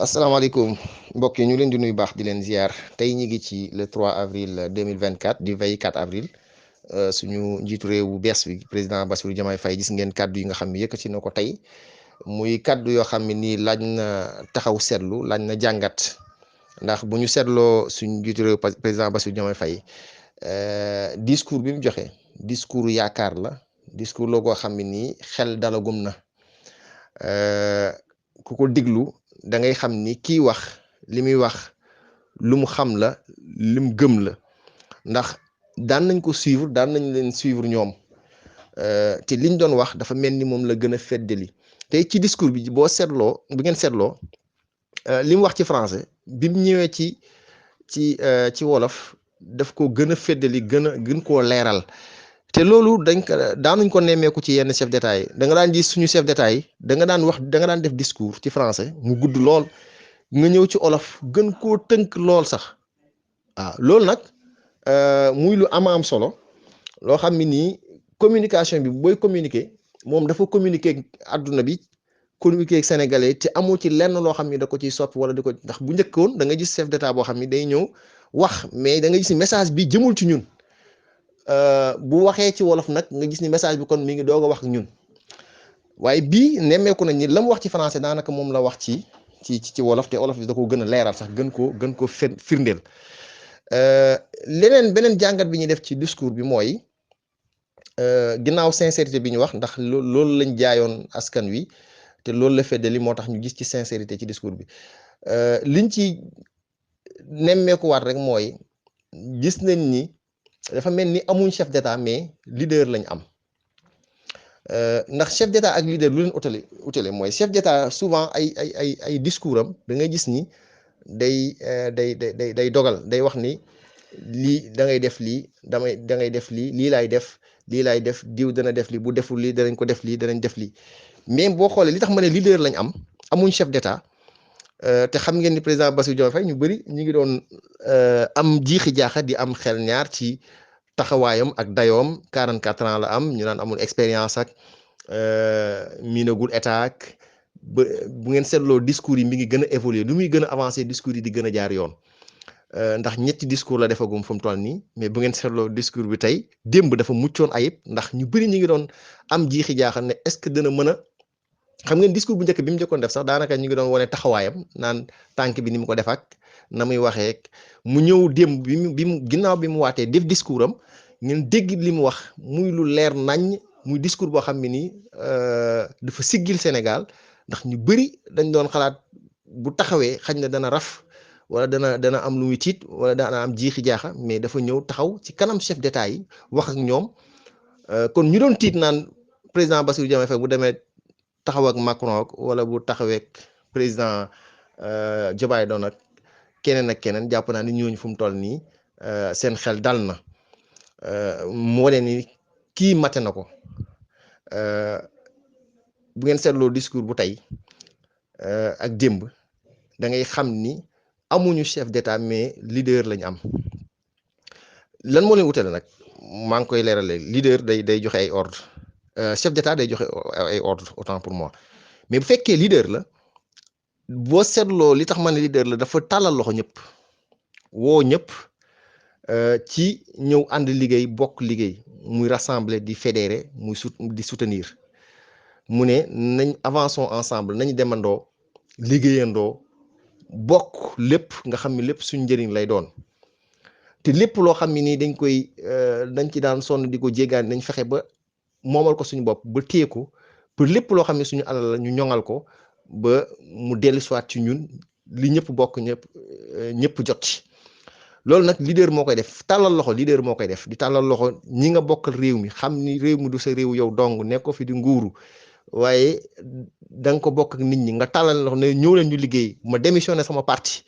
asalaamaaleykum mbokk yi ñu leen di nuyu baax di leen ziar tey ñi ngi ci le 3 avril 2024 di veille 4 avril suñu njiitu réew bu bees bi président Bassirou Diomaye Faye gis ngeen kàddu yi nga xam ne yëkkati na ko tey muy kàddu yoo xam ne nii laaj na taxaw seetlu laaj na jàngat ndax bu ñu seetloo suñu njiitu réew président Bassirou Diomaye Faye discours bi mu joxe discours yaakaar la discours la koo xam ne nii xel dalagum na ku ko diglu da ngay xam ni kii wax li muy wax lu mu xam la lim gëm la ndax daan nañ ko suivre daan nañ leen suivre ñoom te liñ doon wax dafa mel ni moom la gën a feddali tey ci discours bi boo seetloo bu ngeen seetloo li mu wax ci français bi mu ñëwee ci wolof daf ko gën a feddali gën koo leeral te loolu daanuñ ko nemmeeku ci yenn chef d'état yi da nga daan gis suñu chef d'état yi da nga daan def discours ci français mu gudd lool nga ñëw ci olof gën koo tënk lool sax waaw loolu nag muy lu am solo loo xam ne nii communication bi booy communiquer moom dafa communiquer àdduna bi communiquer ak sénégalais te amoo ci lenn loo xam ni da ko ciy soppi wala di ko ndax bu njëkkoon da nga gis chef d'état boo xam ni day ñëw wax mais da nga gis ni message bi jëmul ci ñun. bu waxee ci wolof nag nga gis ni message bi kon mi ngi doog a wax ak ñun waaye bii nemmeeku nañ ni la mu wax ci français daanaka moom la wax ci wolof te wolof bi da ko gën a leeral sax gën ko firndeel beneen jàngat bi ñuy def ci discours bi mooy ginnaaw sincérité bi ñu wax ndax loolu lañ jaayoon askan wi te loolu la feddali moo tax ñu gis ci sincérité ci discours bi liñ ci nemmeekuwaat rek mooy gis nañ ni dafa mel ni amuñ chef d'état mais leader lañ am ndax chef d'état ak leader lu leen utale mooy chef d'état souvent ay discours am da ngay gis ni day dogal day wax ni lii da ngay def lii da ngay def lii laay def diw dana def lii bu deful lii danañ ko def lii danañ def lii mais boo xoolee li tax ma ne leader lañ amuñ chef d'état te xam ngeen ni président Bassirou Diomaye Faye ñu bëri ñu ngi doon am jiixi jaaxa di am xel ñaar ci taxawaayam ak dayoom 44 ans la am ñu naan amul expérience ak miinagul état ak bu ngeen seetloo discours yi mi ngi gën a évoluer lu muy gën a avancer discours yi di gën a jaar yoon ndax ñetti discours la defagum fu mu toll nii mais bu ngeen seetloo discours bi tey démb dafa muccoon ayib ndax ñu bëri ñu ngi doon am jiixi jaaxa ne est-ce que dana mën a. xam ngeen discours bu njëkk bi mu njëkkoon def sax daanaka ñu ngi doon wane taxawaayam naan tànk bi ni mu ko def ak na muy waxee mu ñëw démb bi mu ginnaaw bi mu waatee def discours am ngeen dégg li mu wax muy lu leer nañ muy discours boo xam ne nii dafa siggil Sénégal ndax ñu bëri dañ doon xalaat bu taxawee xañ na dana raf wala dana am lu muy tiit wala dana am jiixi jaaxa mais dafa ñëw taxaw ci kanam chef d'état yi wax ak ñoom kon ñu doon tiit naan président Bassirou Diomaye Faye bu demee. taxaw ak Macron wala bu taxawee ak président Joe Biden ak keneen jàpp naa ni ñooñu fu mu toll nii seen xel dal na moo leen ni kii mate na ko bu ngeen seetloo discours bu tey ak démb da ngay xam ni amuñu chef d'état mais leader lañ am lan moo leen wutale nag maa ngi koy leerale leader day joxe ay ordre chef d'état day joxe ay ordre autant pour moi mais bu fekkee leader la boo seetloo li tax ma ne leader la dafa tàllal loxo ñëpp woo ñëpp ci ñëw ànd liggéey bokk liggéey muy rassembler di fédérer di soutenir mu ne nañ avançons ensemble nañ demandoo liggéeyandoo bokk lépp nga xam ne lépp suñ njëriñ lay doon te lépp loo xam ne nii dañ ci daan sonn di ko jéggaan nañ fexe ba moomal ko suñu bopp ba téye ko pour lépp loo xam ne suñu alal la ñu ñoŋal ko ba mu dellu soit ci ñun li ñëpp bokk ñëpp jot ci loolu nag leader moo koy def tàllal loxo leader moo koy def di tàllal loxo ñi nga bokkal réew mi xam ni réew mi du sa réew yow dong nekk ko fi di nguuru waaye da nga ko bokk ak nit ñi nga tàllal loxo ne ñëw leen ñu liggéey ma démissionné sama parti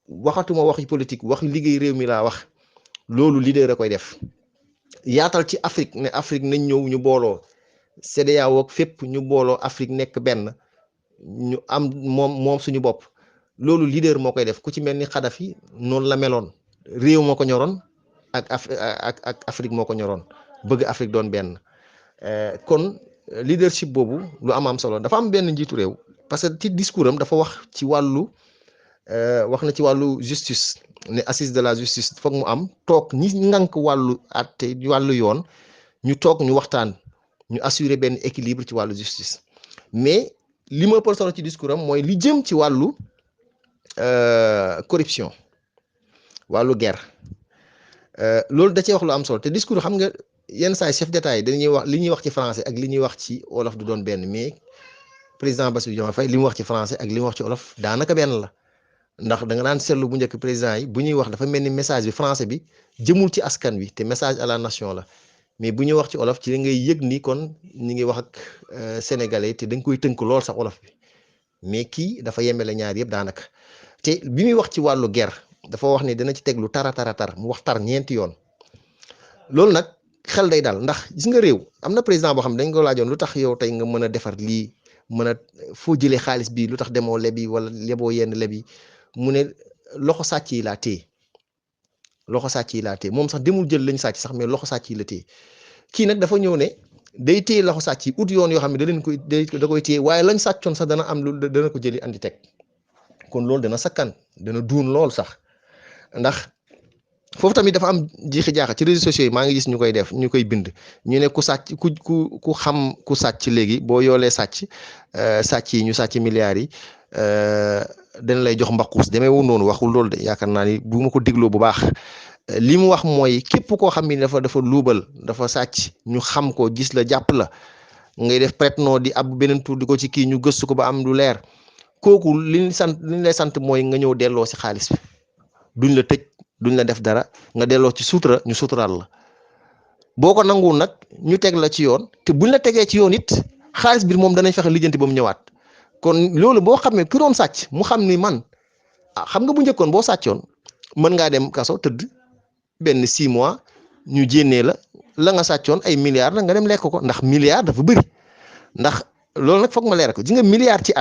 waxatuma waxi politique wax liggéey réew mi laa wax loolu leader a koy def. yaatal ci Afrique ne Afrique nañ ñëw ñu booloo CEDEAO ak fépp ñu booloo Afrique nekk benn ñu am moom suñu bopp loolu leader moo koy def ku ci mel ni Kadhafi noonu la meloon réew moo ko ñoroon ak Afrique moo ko ñoroon bëgg Afrique doon benn kon leadership boobu lu am solo dafa am benn njiitu réew parce que ci discours am dafa wax ci wàllu wax na ci wàllu justice ne assise de la justice foog mu am toog ñi ngànk wàllu àtte wàllu yoon ñu toog ñu waxtaan ñu assurer benn équilibre ci wàllu justice mais li ma ëppal solo ci discours am mooy li jëm ci wàllu corruption wàllu guerre loolu da cee wax lu am solo te discours xam nga yenn saa chef d'état yi dañuy wax li ñuy wax ci français ak li ñuy wax ci wolof du doon benn mais président Bassirou Diomaye Faye li mu wax ci français ak li mu wax ci wolof daanaka benn la ndax da nga daan seetlu bu njëkk président yi bu ñuy wax dafa mel ni message bi français bi jëmul ci askan wi te message à la nation la mais bu ñuy wax ci wolof ci la ngay yëg ni kon ñi ngi wax ak sénégalais te da nga koy tënk lool sax wolof bi mais kii dafa yemele ñaar yëpp daanaka te bi muy wax ci wàllu guerre dafa wax ni dana ci teg lu tar mu wax tar ñeenti yoon loolu nag xel day daal ndax gis nga réew am na président boo xam ne dañ ko laajoon lu tax yow tey nga mën a defar lii mën a foo jëlee xaalis bi lu tax demoo lebi wala leboo yenn lebi mu ne loxo sàcc yi laa téye loxo sàcc yi laa téye moom sax demul jël lañ sàcc sax mais loxo sàcc yi la téye kii nag dafa ñëw ne day téye loxo sàcc yi ut yoon yoo xam ne da leen koy da koy téye waaye lañ sàccoon sax dana am lu dana ko jëli andi teg kon loolu dana sakkan dana duun lool sax ndax foofu tamit dafa am jiixi jaaxa ci réseaux sociaux yi maa ngi gis ñu koy def ñu koy bind ñu ne ku sàcc ku xam ku sàcc léegi boo yoolee sàcc sàcc yi ñu sàcc milliards yi dañ lay jox mbaqus demeewul noonu waxul loolu de yaakaar naa ni bu ma ko dégloo bu baax li mu wax mooy képp koo xam ni dafa luubal dafa sàcc ñu xam ko gis la jàpp la ngay def prête-nom di ab beneen tur di ko ci kii ñu gëstu ko ba am lu leer kooku li ñu lay sant mooy nga ñëw delloo si xaalis bi duñ la tëj duñ la def dara nga delloo ci sutura ñu suturaal la boo ko nanguwul nag ñu teg la ci yoon te buñ la tegee ci yoon it xaalis bi moom danañ fexe lijjanti ba mu ñëwaat kon loolu boo xamee ki doon sàcc mu xam ni man xam nga bu njëkkoon boo sàccoon mën ngaa dem kaso tëdd benn 6 mois ñu jénnee la nga sàccoon ay milliards la nga dem lekk ko ndax milliards dafa bëri ndax loolu nag foog ma leer ko ji nga milliards ci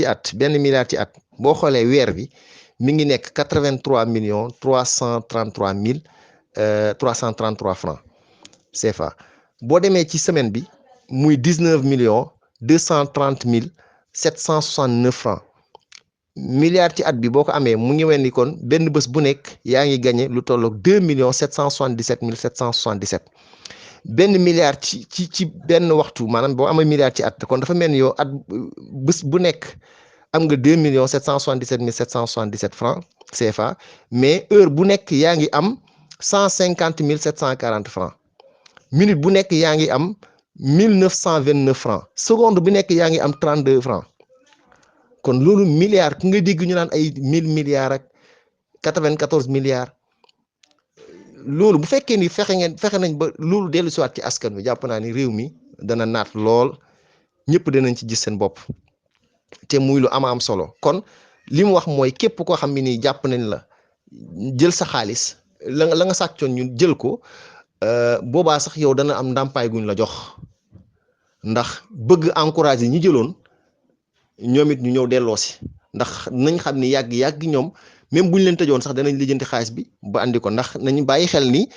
at benn milliard ci at boo xoolee weer bi mi ngi nekk 83,333,333 francs CFA boo demee ci semaine bi muy 19,230,769 francs milliards ci at bi boo ko amee mu ngi mel ni kon benn bés bu nekk yaa ngi gagné lu tolloog 2,777,777 benn milliard ci benn waxtu maanaam boo amee milliard ci at kon dafa mel ni yow at bés bu nekk am nga 2,777,777 francs CFA mais heure bu nekk yaa ngi am 150,740 francs minute bu nekk yaa ngi am 1,929 francs seconde bu nekk yaa ngi am 32 francs kon loolu milliard ki nga dégg ñu naan ay 1000 milliards ak 94 milliards loolu bu fekkee ni fexe nañ ba loolu dellu si waat ci askan wi jàpp naa ni réew mi dana naat lool ñëpp danañ ci gis seen bopp te muy lu am solo kon li mu wax mooy képp koo xam ne nii jàpp nañ la jël sa xaalis la nga sàccoon ñu jël ko boobaa sax yow dana am ndàmpaay guñ la jox ndax bëgg encourager ñi jëloon ñoom it ñu ñëw delloo si ndax nañ xam ni yàgg ñoom même buñ leen tëjoon sax danañ lijjanti xaalis bi ba andi ko ndax nañu bàyyi xel ni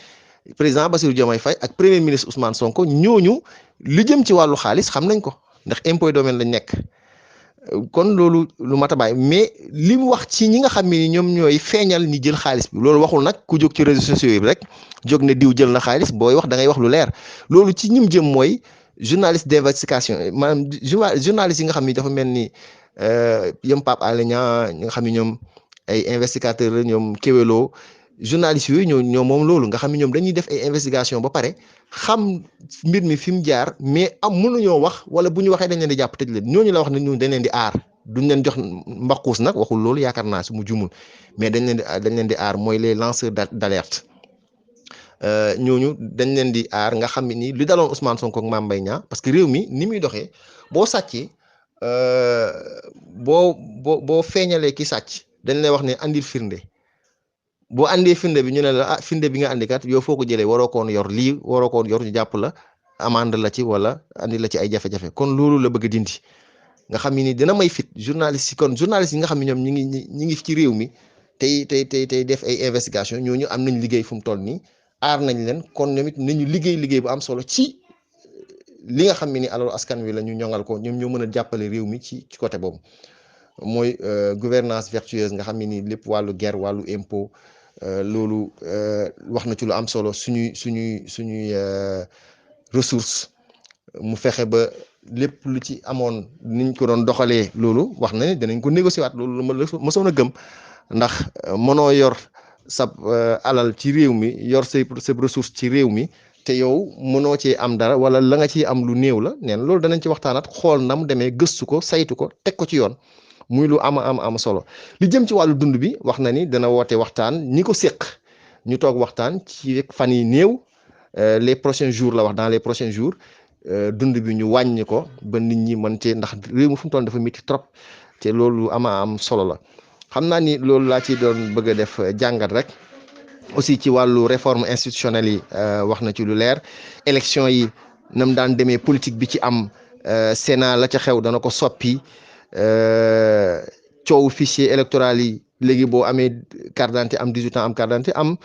président Bassirou Diomaye Faye ak premier ministre Ousmane Sonko ñooñu li jëm ci wàllu xaalis xam nañ ko ndax impôt domaine lañ nekk kon loolu lu mat a bàyyi mais li mu wax ci ñi nga xam ne ñoom ñooy feeñal ñi jël xaalis bi loolu waxul nag ku jóg ci réseaux sociaux yi rek jóg ne diw jël na xaalis booy wax da ngay wax lu leer loolu ci ñim jëm mooy journaliste d'investigation maanaam journaliste yi nga xam ni dafa mel ni yëm Pape Alé Niang ñi nga xam ne ñoom ay investigateur la ñoom Kewelo journaliste yooyu ñoo moom loolu nga xam ne ñoom dañuy def ay investigation ba pare xam mbir mi fi mu jaar mais mënuñoo wax wala bu ñu waxee dañ leen di jàpp tëj leen ñooñu la wax ne ñun dañ leen di aar duñ leen jox mbaquus nag waxul loolu yaakaar naa su mu jumul mais dañ leen di aar mooy les lanceurs d'alerte ñooñu dañ leen di aar nga xam ne ni li daloon Ousmane Sonko ak Mame Mbaye Niang parce que réew mi ni muy doxee boo sàccee boo feeñalee ki sàcc dañ lay wax ne andil firnde boo andee firnde bi ñu ne la firnde bi nga andi kat yow foo ko jëlee waroo koon yor lii waroo koon yor ñu jàpp la amande la ci wala andi la ci ay jafe-jafe kon loolu la bëgg a dindi nga xam ni dina may fit journaliste yi nga xam ne ñoom ñi ngi ci réew mi tey def ay investigation ñooñu am nañ liggéey fu mu toll nii aar nañ leen kon ñoom it nañu liggéey bu am solo ci li nga xam ne ni alalu askan wi la ñu ñoŋal ko ñoom ñoo mën a jàppale réew mi ci côté boobu mooy gouvernance vertueuse nga xam ne ni lépp wàllu guerre wàllu impôt loolu wax na ci lu am solo suñuy ressource mu fexe ba lépp lu ci amoon niñ ko doon doxalee loolu wax na ne danañ ko négocier waat loolu ma mësoon a gëm ndax mënoo yor sab alal ci réew mi yor sa ressource ci réew mi te yow mënoo cee am dara wala la nga ciy am lu néew la neen loolu danañ ci waxtaanat xool na mu demee gëstu ko saytu ko teg ko ci yoon muy lu am solo li jëm ci wàllu dund bi wax na ni dana woote waxtaan ñi ko séq ñu toog waxtaan ci fan yi néew les prochains jours la wax dans les prochains jours dund bi ñu wàññi ko ba nit ñi mën cee ndax réew mi fu mu toll dafa métti trop te loolu am solo la xam naa ni loolu laa ci doon bëgg a def jàngat rek aussi ci wàllu réforme institutionnelle yi wax na ci lu leer élection yi nam daan demee politique bi ci am Sénat la ca xew dana ko soppi coow fichier électoral yi léegi boo amee carte d'identité am 18 ans am carte d'identité am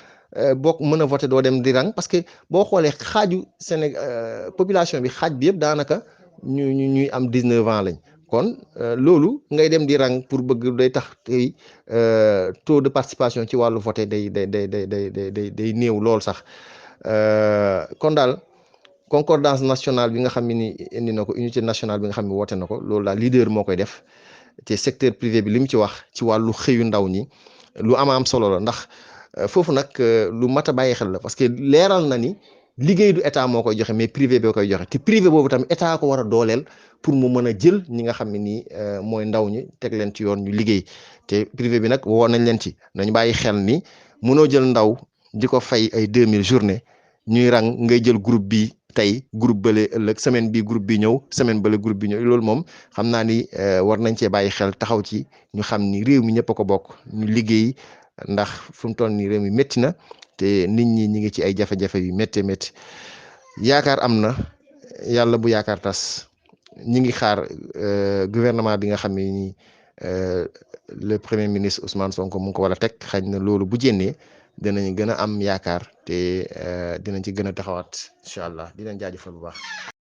boo mën a voté doo dem di rang parce que boo xoolee xaaju Sénégal population bi xaaj bi yëpp daanaka ñuy am 19 ans lañ kon loolu ngay dem di rang pour bëgg day tax tey taux de participation ci wàllu voté day néew lool sax kon daal concordance nationale bi nga xam ne ni indi na ko unité nationale bi nga xam ne woote na ko loolu daal leader moo koy def te secteur privé bi li mu ci wax ci wàllu xëyu ndaw ñi lu am solo la ndax foofu nag lu mat a bàyyi xel la parce que leeral na ni liggéey du état moo koy joxe mais privé bi koy joxe te privé boobu tamit état ko war a dooleel pour mu mën a jël ñi nga xam ne nii mooy ndaw ñi teg leen ci yoon ñu liggéey te privé bi nag woo nañ leen ci nañ bàyyi xel ni mënoo jël ndaw di ko fay ay 2000 journée ñuy rang ngay jël groupe bi tey groupe bële ëllëg semaine bi groupe bi ñëw semaine bële groupe bi ñëw loolu moom xam naa ni war nañ cee bàyyi xel taxaw ci ñu xam ni réew mi ñëpp a ko bokk ñu liggéey ndax fu mu toll nii réew mi métti na te nit ñi ngi ci ay jafe-jafe yu métti yaakaar am na yàlla bu yaakaar tas ñi ngi xaar gouvernement bi nga xam ne ni le premier ministre Ousmane Sonko mu ngi ko war a teg xëy na loolu bu jénnee dinañ gën a am yaakaar te dinañ ci gën a taxawaat incha allah di leen jaajëfal bu baax.